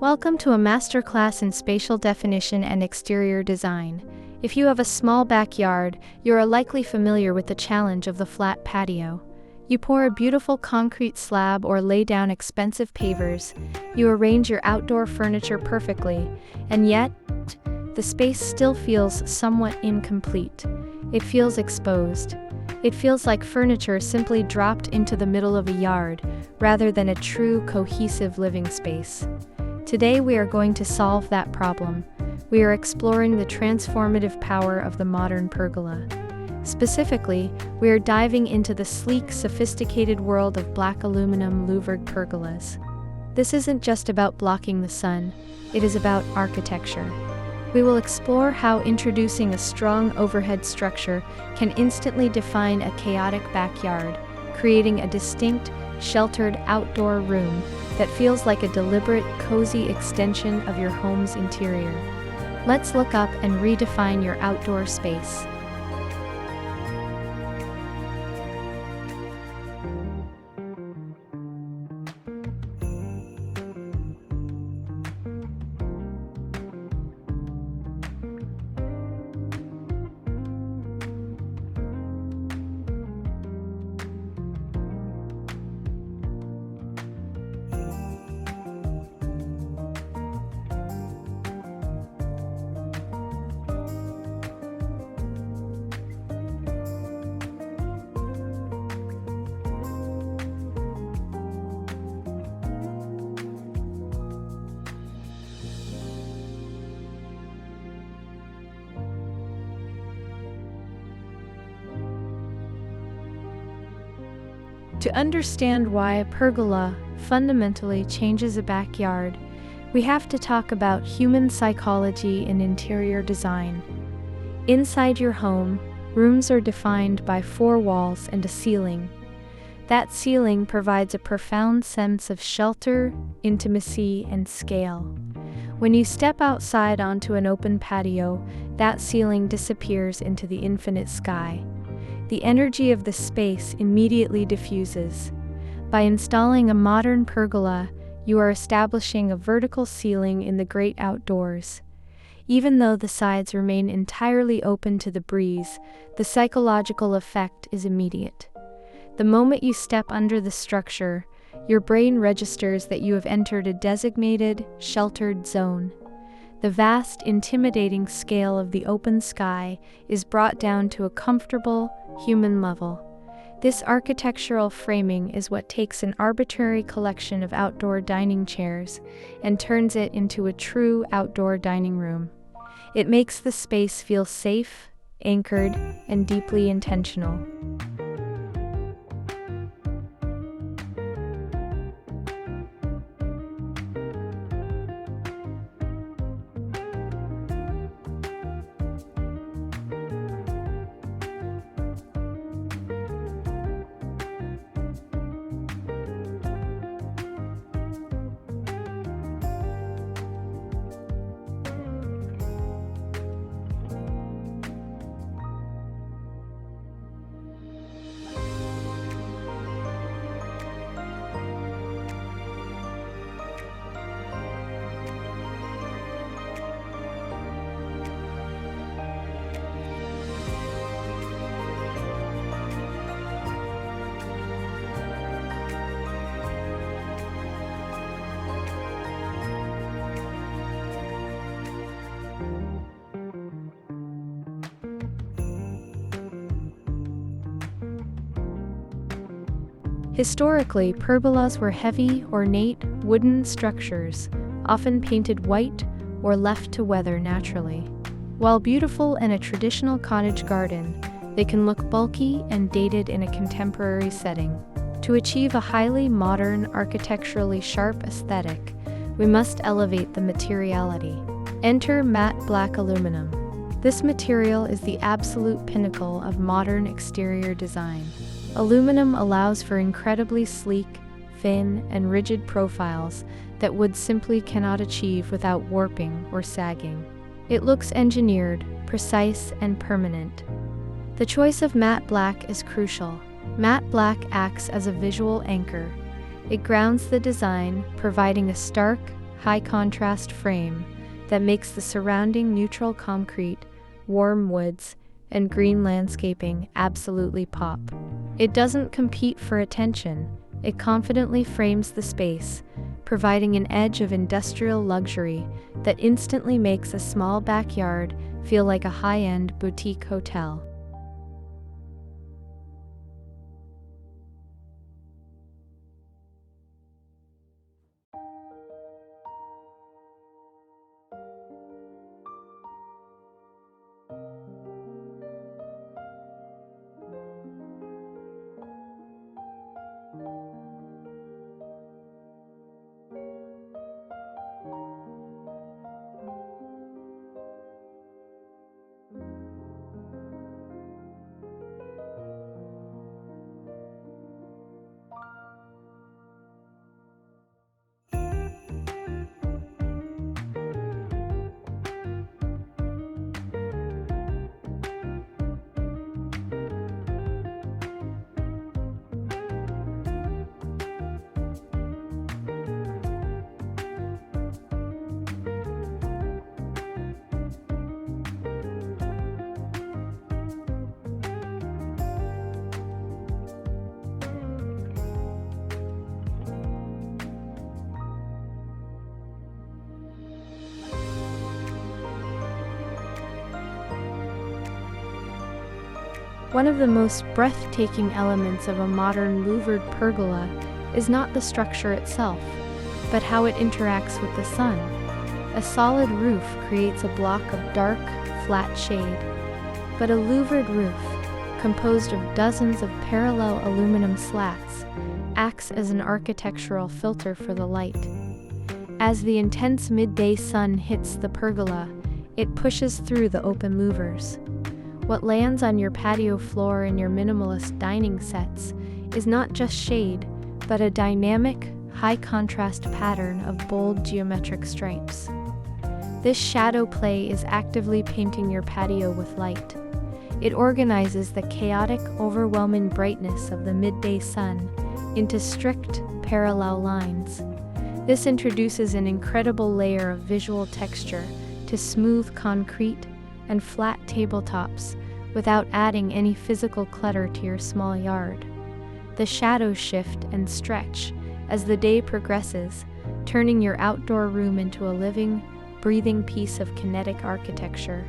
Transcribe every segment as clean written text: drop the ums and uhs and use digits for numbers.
Welcome to a masterclass in spatial definition and exterior design. If you have a small backyard, you are likely familiar with the challenge of the flat patio. You pour a beautiful concrete slab or lay down expensive pavers. You arrange your outdoor furniture perfectly, and yet, the space still feels somewhat incomplete. It feels exposed. It feels like furniture simply dropped into the middle of a yard, rather than a true, cohesive living space. Today we are going to solve that problem. We are exploring the transformative power of the modern pergola. Specifically, we are diving into the sleek, sophisticated world of black aluminum louvered pergolas. This isn't just about blocking the sun, it is about architecture. We will explore how introducing a strong overhead structure can instantly define a chaotic backyard, creating a distinct, sheltered outdoor room that feels like a deliberate, cozy extension of your home's interior. Let's look up and redefine your outdoor space. To understand why a pergola fundamentally changes a backyard, we have to talk about human psychology and interior design. Inside your home, rooms are defined by 4 walls and a ceiling. That ceiling provides a profound sense of shelter, intimacy, and scale. When you step outside onto an open patio, that ceiling disappears into the infinite sky. The energy of the space immediately diffuses. By installing a modern pergola, you are establishing a vertical ceiling in the great outdoors. Even though the sides remain entirely open to the breeze, the psychological effect is immediate. The moment you step under the structure, your brain registers that you have entered a designated, sheltered zone. The vast, intimidating scale of the open sky is brought down to a comfortable, human level. This architectural framing is what takes an arbitrary collection of outdoor dining chairs and turns it into a true outdoor dining room. It makes the space feel safe, anchored, and deeply intentional. Historically, pergolas were heavy, ornate, wooden structures, often painted white or left to weather naturally. While beautiful in a traditional cottage garden, they can look bulky and dated in a contemporary setting. To achieve a highly modern, architecturally sharp aesthetic, we must elevate the materiality. Enter matte black aluminum. This material is the absolute pinnacle of modern exterior design. Aluminum allows for incredibly sleek, thin, and rigid profiles that wood simply cannot achieve without warping or sagging. It looks engineered, precise, and permanent. The choice of matte black is crucial. Matte black acts as a visual anchor. It grounds the design, providing a stark, high-contrast frame that makes the surrounding neutral concrete, warm woods, and green landscaping absolutely pop. It doesn't compete for attention, it confidently frames the space, providing an edge of industrial luxury that instantly makes a small backyard feel like a high-end boutique hotel. One of the most breathtaking elements of a modern louvered pergola is not the structure itself, but how it interacts with the sun. A solid roof creates a block of dark, flat shade, but a louvered roof, composed of dozens of parallel aluminum slats, acts as an architectural filter for the light. As the intense midday sun hits the pergola, it pushes through the open louvers. What lands on your patio floor in your minimalist dining sets is not just shade, but a dynamic, high-contrast pattern of bold geometric stripes. This shadow play is actively painting your patio with light. It organizes the chaotic, overwhelming brightness of the midday sun into strict, parallel lines. This introduces an incredible layer of visual texture to smooth concrete and flat tabletops without adding any physical clutter to your small yard. The shadows shift and stretch as the day progresses, turning your outdoor room into a living, breathing piece of kinetic architecture.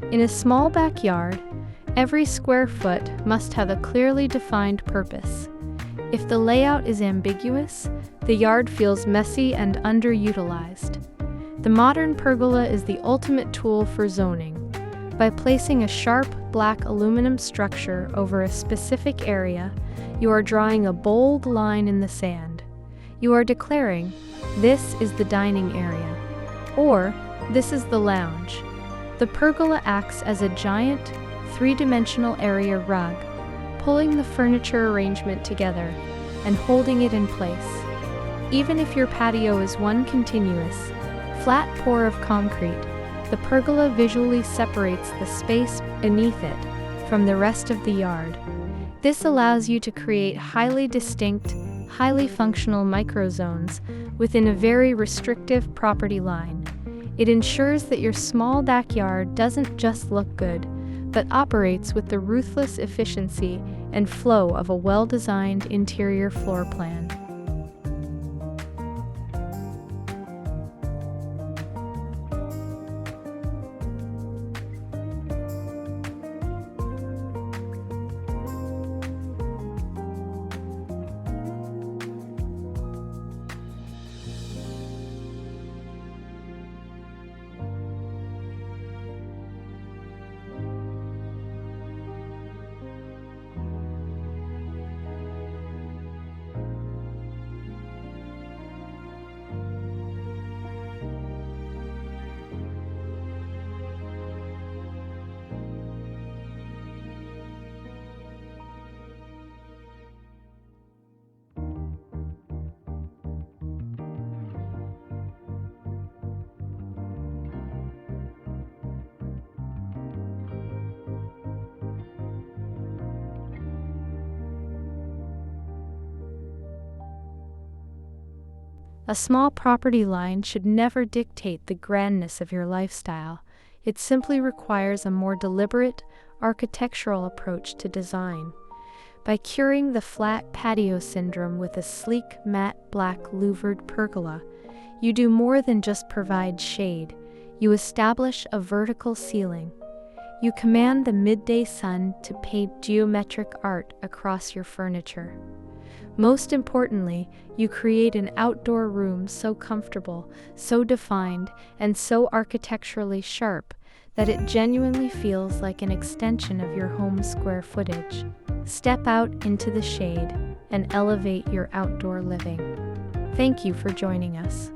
In a small backyard, every square foot must have a clearly defined purpose. If the layout is ambiguous, the yard feels messy and underutilized. The modern pergola is the ultimate tool for zoning. By placing a sharp, black aluminum structure over a specific area, you are drawing a bold line in the sand. You are declaring, "This is the dining area," or "This is the lounge." The pergola acts as a giant, three-dimensional area rug, pulling the furniture arrangement together and holding it in place. Even if your patio is one continuous, flat pour of concrete, the pergola visually separates the space beneath it from the rest of the yard. This allows you to create highly distinct, highly functional microzones within a very restrictive property line. It ensures that your small backyard doesn't just look good, but operates with the ruthless efficiency and flow of a well-designed interior floor plan. A small property line should never dictate the grandness of your lifestyle. It simply requires a more deliberate, architectural approach to design. By curing the flat patio syndrome with a sleek, matte black louvered pergola, you do more than just provide shade. You establish a vertical ceiling. You command the midday sun to paint geometric art across your furniture. Most importantly, you create an outdoor room so comfortable, so defined, and so architecturally sharp that it genuinely feels like an extension of your home's square footage. Step out into the shade and elevate your outdoor living. Thank you for joining us.